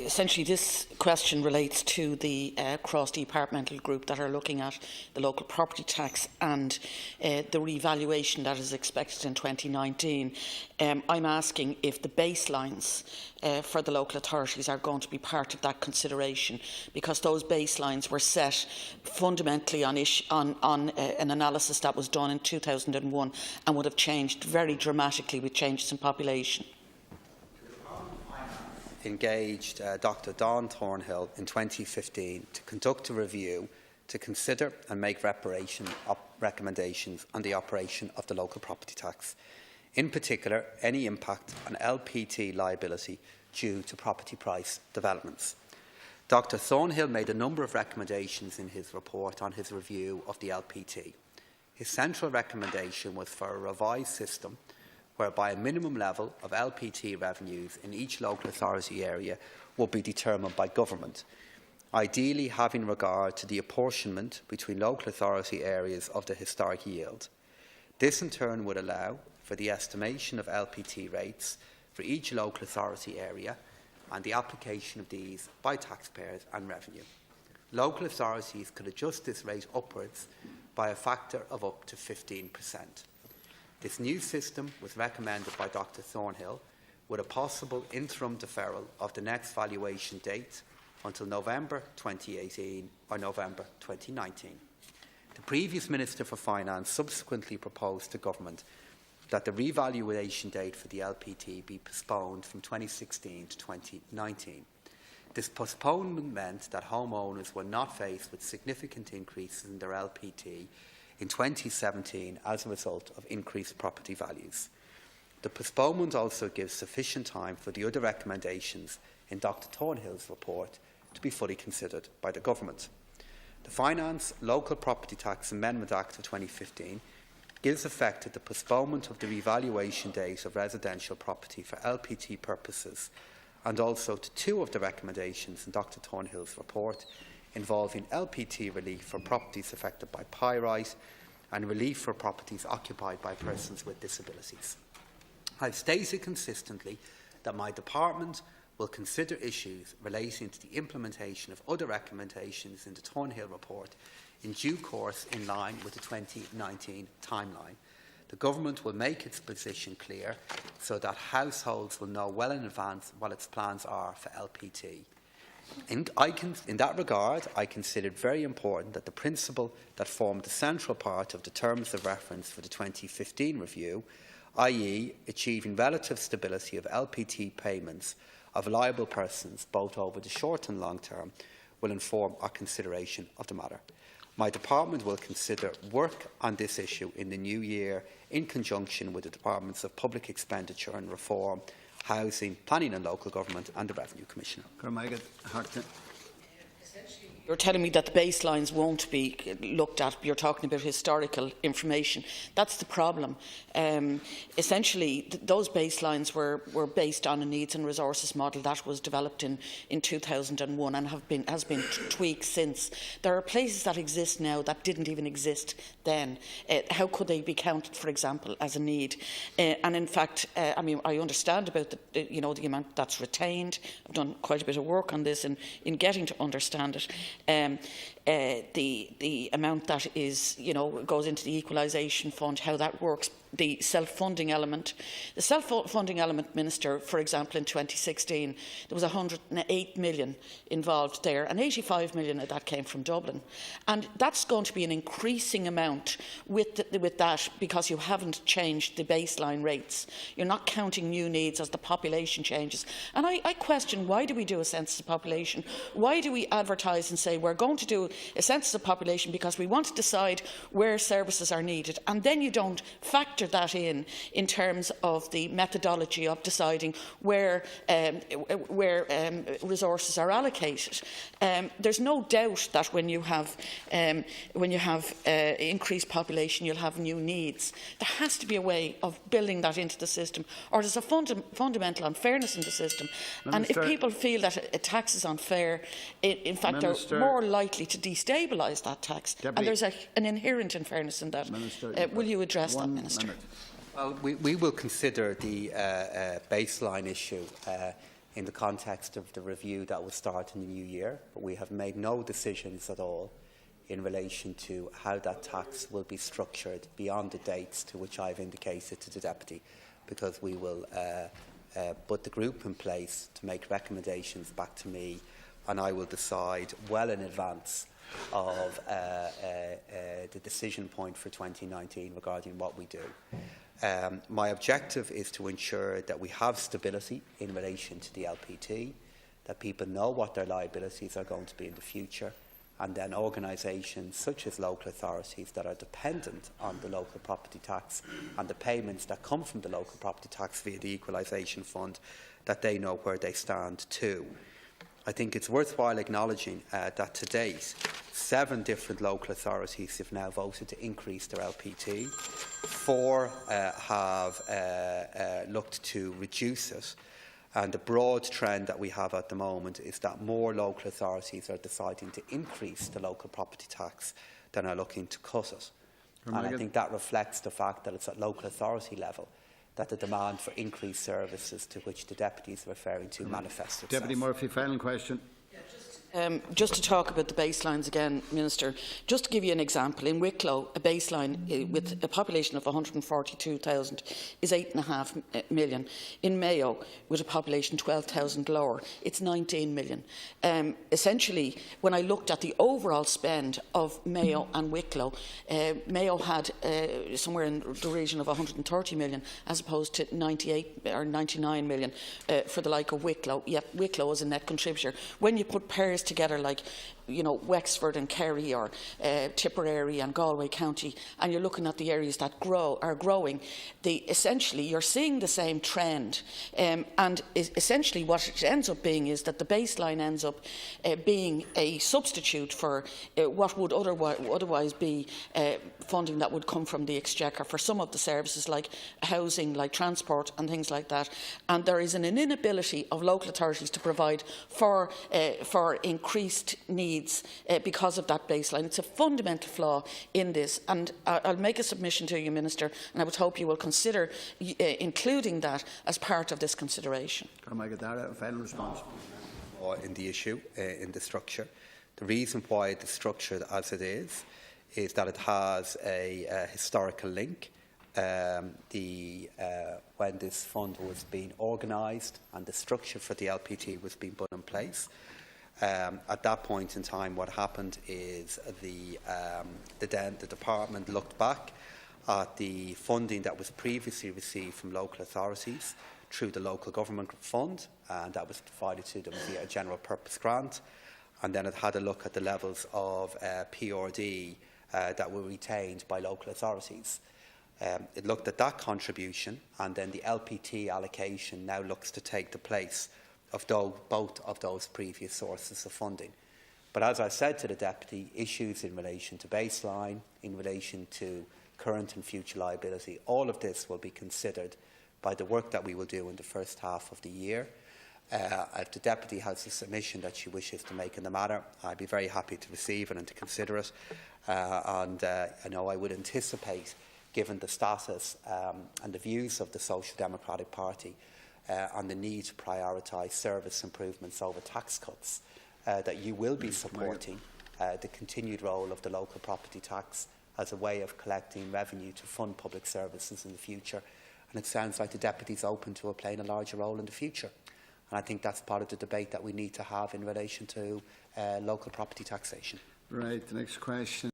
essentially this question relates to the cross-departmental group that are looking at the local property tax and the revaluation that is expected in 2019. I'm asking if the baselines for the local authorities are going to be part of that consideration, because those baselines were set fundamentally on an analysis that was done in 2001 and would have changed very dramatically with changes in population. Engaged Dr. Dawn Thornhill in 2015 to conduct a review to consider and make recommendations on the operation of the local property tax, in particular any impact on LPT liability due to property price developments. Dr. Thornhill made a number of recommendations in his report on his review of the LPT. His central recommendation was for a revised system whereby a minimum level of LPT revenues in each local authority area will be determined by government, ideally having regard to the apportionment between local authority areas of the historic yield. This in turn would allow for the estimation of LPT rates for each local authority area and the application of these by taxpayers and revenue. Local authorities could adjust this rate upwards by a factor of up to 15%. This new system was recommended by Dr. Thornhill with a possible interim deferral of the next valuation date until November 2018 or November 2019. The previous Minister for Finance subsequently proposed to Government that the revaluation date for the LPT be postponed from 2016 to 2019. This postponement meant that homeowners were not faced with significant increases in their LPT in 2017 as a result of increased property values. The postponement also gives sufficient time for the other recommendations in Dr. Thornhill's report to be fully considered by the Government. The Finance Local Property Tax Amendment Act of 2015 gives effect to the postponement of the revaluation date of residential property for LPT purposes, and also to two of the recommendations in Dr. Thornhill's report involving LPT relief for properties affected by pyrite and relief for properties occupied by persons with disabilities. I have stated consistently that my department will consider issues relating to the implementation of other recommendations in the Thornhill report in due course in line with the 2019 timeline. The Government will make its position clear so that households will know well in advance what its plans are for LPT. In that regard, I consider it very important that the principle that formed the central part of the terms of reference for the 2015 review, i.e. achieving relative stability of LPT payments of liable persons both over the short and long term, will inform our consideration of the matter. My department will consider work on this issue in the new year in conjunction with the Departments of Public Expenditure and Reform, Housing, Planning and Local Government and the Revenue Commissioner. You're telling me that the baselines won't be looked at. You're talking about historical information. That's the problem. Essentially, those baselines were based on a needs and resources model that was developed in 2001 and has been tweaked since. There are places that exist now that didn't even exist then. How could they be counted, for example, as a need? And in fact, I mean, I understand about the amount that's retained. I've done quite a bit of work on this in getting to understand it. The amount that is, goes into the equalisation fund, how that works, the self-funding element. The self-funding element, Minister, for example, in 2016, there was 108 million involved there, and 85 million of that came from Dublin. And that's going to be an increasing amount with that, because you haven't changed the baseline rates. You're not counting new needs as the population changes. And I question, why do we do a census of population? Why do we advertise and say we're going to do a census of population because we want to decide where services are needed, and then you don't factor that in terms of the methodology of deciding where resources are allocated. There's no doubt that when you have increased population, you'll have new needs. There has to be a way of building that into the system, or there's a fundamental unfairness in the system. Minister, and if people feel that a tax is unfair, in fact, Minister, they're more likely to destabilise that tax. Deputy, and there's an inherent unfairness in that. Minister, will you address that, Minister? Well, we will consider the baseline issue in the context of the review that will start in the new year, but we have made no decisions at all in relation to how that tax will be structured beyond the dates to which I've indicated to the Deputy, because we will put the group in place to make recommendations back to me, and I will decide well in advance of the decision point for 2019 regarding what we do. My objective is to ensure that we have stability in relation to the LPT, that people know what their liabilities are going to be in the future, and then organisations such as local authorities that are dependent on the local property tax and the payments that come from the local property tax via the equalisation fund, that they know where they stand too. I think it's worthwhile acknowledging that to date, 7 different local authorities have now voted to increase their LPT. 4 have looked to reduce it. And the broad trend that we have at the moment is that more local authorities are deciding to increase the local property tax than are looking to cut it. And I think that reflects the fact that it's at local authority level that the demand for increased services to which the Deputy is referring to manifests itself. Deputy Murphy, final question. Just to talk about the baselines again, Minister, just to give you an example, in Wicklow, a baseline with a population of 142,000 is 8.5 million. In Mayo, with a population 12,000 lower, it's 19 million. Essentially, when I looked at the overall spend of Mayo and Wicklow, Mayo had somewhere in the region of 130 million, as opposed to 98 or 99 million for the like of Wicklow. Yet Wicklow is a net contributor. When you put pairs together like, you know, Wexford and Kerry or Tipperary and Galway County, and you're looking at the areas that are growing, essentially you're seeing the same trend. And essentially what it ends up being is that the baseline ends up being a substitute for what would otherwise be funding that would come from the Exchequer for some of the services like housing, like transport and things like that. And there is an inability of local authorities to provide for increased needs because of that baseline. It's a fundamental flaw in this, and I'll make a submission to you, Minister, and I would hope you will consider including that as part of this consideration. Final response. In the issue, in the structure. The reason why it is structured as it is that it has a historical link. When this fund was being organised and the structure for the LPT was being put in place, at that point in time, what happened is the department looked back at the funding that was previously received from local authorities through the local government fund, and that was provided to them via a general purpose grant. And then it had a look at the levels of PRD that were retained by local authorities. It looked at that contribution, and then the LPT allocation now looks to take the place of both of those previous sources of funding. But as I said to the Deputy, issues in relation to baseline, in relation to current and future liability, all of this will be considered by the work that we will do in the first half of the year. If the Deputy has a submission that she wishes to make in the matter, I'd be very happy to receive it and to consider it. I know I would anticipate, given the status and the views of the Social Democratic Party, on the need to prioritise service improvements over tax cuts, that you will be supporting the continued role of the local property tax as a way of collecting revenue to fund public services in the future. And it sounds like the Deputy is open to playing a larger role in the future. And I think that's part of the debate that we need to have in relation to local property taxation. Right, the next question.